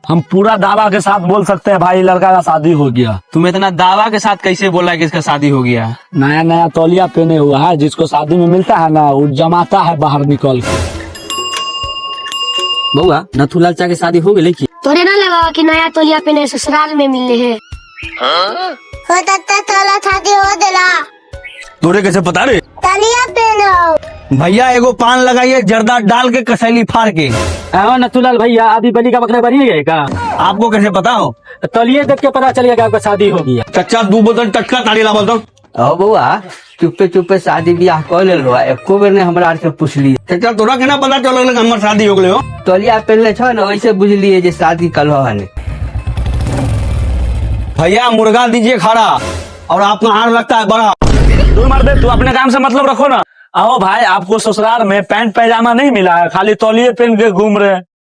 हम पूरा दावा के साथ बोल सकते हैं भाई लड़का का शादी हो गया। तुम इतना दावा के साथ कैसे बोला कि इसका शादी हो गया? नया नया तौलिया पहने हुआ है, जिसको शादी में मिलता है ना वो जमाता है बाहर निकल के। बउआ नथुलाल चा के शादी हो गई की? तोरे ना लगा कि नया तोलिया पहने ससुराल में मिलने हैं। हो तत्ता तोला शादी हो देला। तोरे कैसे पता रे? तलिया पहनो। भैया एगो पान लगाइए जर्दा डाल के कसैली फाड़ के। नथुलाल भैया अभी बलि का बकरा बनी गए का? आपको कैसे पता हो? तलिए देख के पता चल गया कि आपका शादी हो गया। चचा 2 बोतल टटका ताड़ी ला बोल। बउआ चुपे चुपे शादी ब्याह कर ले लो, एको बेर ने हमरा से पूछली। चचा तोरा केना पता चलल हमर शादी हो गले हो? तोलिया पहनले छो ना वैसे बुझलिए जे शादी कल हने। भैया मुर्गा दीजिए खड़ा और आपका हार लगता है बड़ा। तू मर दे, तू अपने काम से मतलब रखो ना। आओ भाई, आपको ससुराल में पैंट पैजामा नहीं मिला है, खाली तौलिए पहन के घूम रहे हैं।